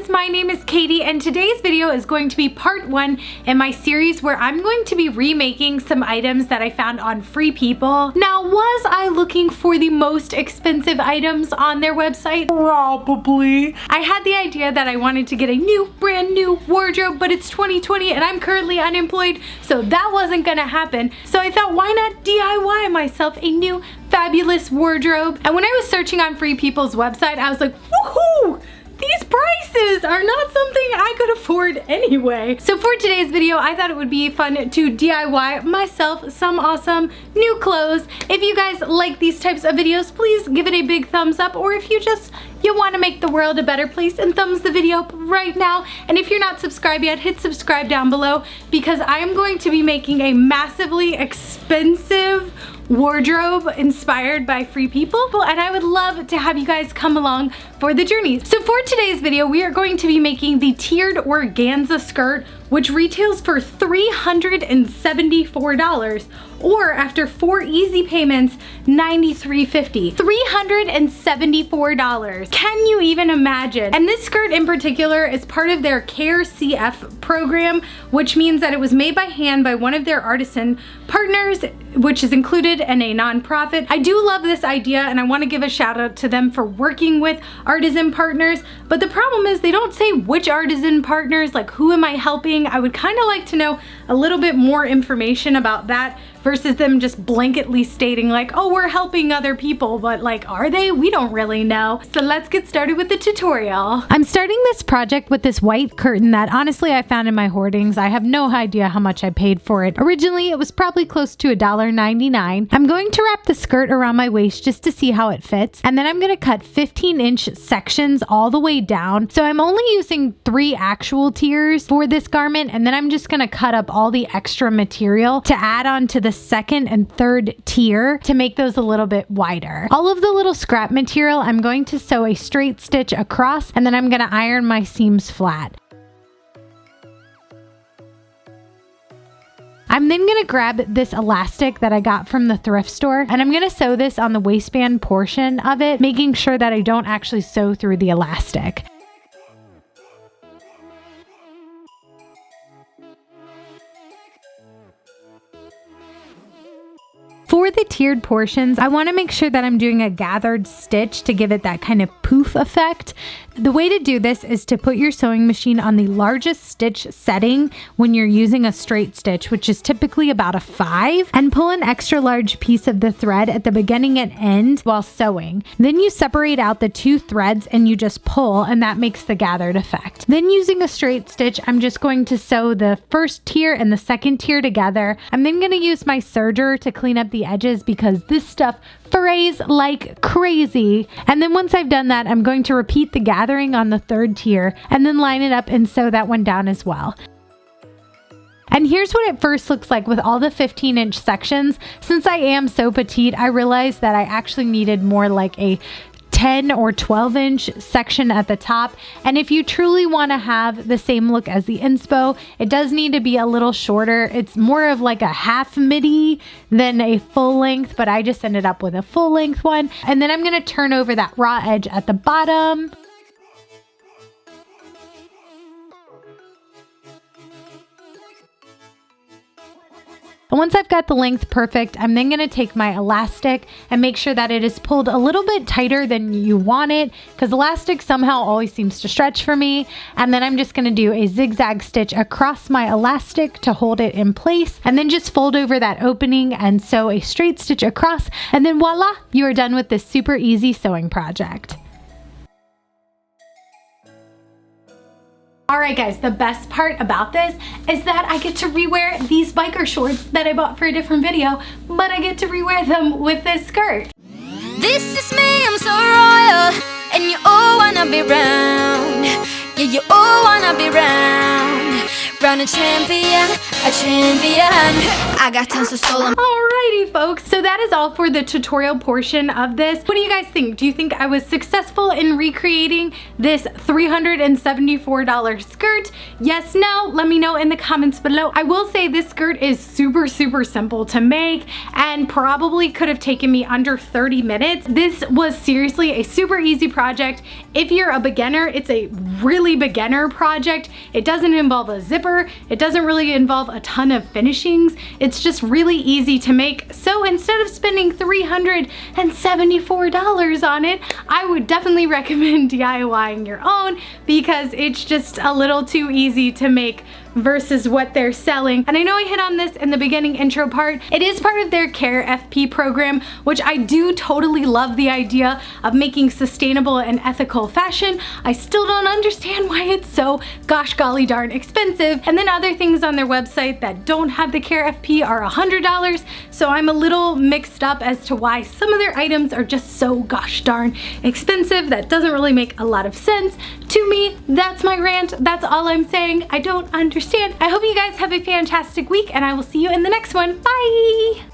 friends, my name is Katie and today's video is going to be part 1 in my series where I'm going to be remaking some items that I found on Free People. Now, was I looking for the most expensive items on their website? Probably. I had the idea that I wanted to get a brand new wardrobe, but it's 2020 and I'm currently unemployed, so that wasn't gonna happen. So I thought, why not DIY myself a new fabulous wardrobe? And when I was searching on Free People's website, I was like, woohoo! These prices are not something I could afford anyway. So for today's video, I thought it would be fun to DIY myself some awesome new clothes. If you guys like these types of videos, please give it a big thumbs up, or if you want to make the world a better place, and thumbs the video up right now. And if you're not subscribed yet, hit subscribe down below because I am going to be making a massively expensive wardrobe inspired by Free People, and I would love to have you guys come along for the journey. So for today's video, we are going to be making the Tiered Organza Skirt, which retails for $374, or after 4 easy payments, $93.50. $374. Can you even imagine? And this skirt in particular is part of their Care CF program, which means that it was made by hand by one of their artisan partners, which is included in a nonprofit. I do love this idea and I want to give a shout out to them for working with artisan partners, but the problem is they don't say which artisan partners, like who am I helping? I would kind of like to know a little bit more information about that versus them just blanketly stating like, oh, we're helping other people, but like, are they? We don't really know. So let's get started with the tutorial. I'm starting this project with this white curtain that honestly I found in my hoardings. I have no idea how much I paid for it. Originally, it was probably close to $1.99. I'm going to wrap the skirt around my waist just to see how it fits. And then I'm gonna cut 15-inch sections all the way down. So I'm only using 3 actual tiers for this garment. And then I'm just gonna cut up all the extra material to add on to the second and third tier to make those a little bit wider. All of the little scrap material I'm going to sew a straight stitch across, and then I'm going to iron my seams flat. I'm then going to grab this elastic that I got from the thrift store, and I'm going to sew this on the waistband portion of it, making sure that I don't actually sew through the elastic. For the tiered portions, I want to make sure that I'm doing a gathered stitch to give it that kind of poof effect. The way to do this is to put your sewing machine on the largest stitch setting when you're using a straight stitch, which is typically about a 5, and pull an extra large piece of the thread at the beginning and end while sewing. Then you separate out the 2 threads and you just pull, and that makes the gathered effect. Then using a straight stitch, I'm just going to sew the first tier and the second tier together. I'm then going to use my serger to clean up the edges because this stuff frays like crazy. And then once I've done that, I'm going to repeat the gathering on the 3rd tier and then line it up and sew that one down as well. And here's what it first looks like with all the 15-inch sections. Since I am so petite, I realized that I actually needed more like a 10 or 12-inch section at the top. And if you truly want to have the same look as the inspo, it does need to be a little shorter. It's more of like a half midi than a full length, but I just ended up with a full length one. And then I'm going to turn over that raw edge at the bottom. And once I've got the length perfect, I'm then going to take my elastic and make sure that it is pulled a little bit tighter than you want it, because elastic somehow always seems to stretch for me. And then I'm just going to do a zigzag stitch across my elastic to hold it in place, and then just fold over that opening and sew a straight stitch across, and then voila, you are done with this super easy sewing project. Alright guys, the best part about this is that I get to rewear these biker shorts that I bought for a different video, but I get to rewear them with this skirt. This is me, I'm so royal, and you all wanna be round. Yeah, you all wanna be round. Round a champion, I got tons of soul. Alrighty folks, so that is all for the tutorial portion of this. What do you guys think? Do you think I was successful in recreating this $374 skirt? Yes, no? Let me know in the comments below. I will say this skirt is super simple to make and probably could have taken me under 30 minutes. This was seriously a super easy project. If you're a beginner, it's a really beginner project. It doesn't involve a zipper. It doesn't really involve a ton of finishings. It's just really easy to make. So instead of spending $374 on it, I would definitely recommend DIYing your own because it's just a little too easy to make versus what they're selling. And I know I hit on this in the beginning intro part. It is part of their Care FP program, which I do totally love the idea of making sustainable and ethical fashion. I still don't understand why it's so gosh golly darn expensive. And then other things on their website that don't have the Care FP are $100. So I'm a little mixed up as to why some of their items are just so gosh darn expensive. That doesn't really make a lot of sense to me. That's my rant. That's all I'm saying. I don't understand. I hope you guys have a fantastic week and I will see you in the next one. Bye!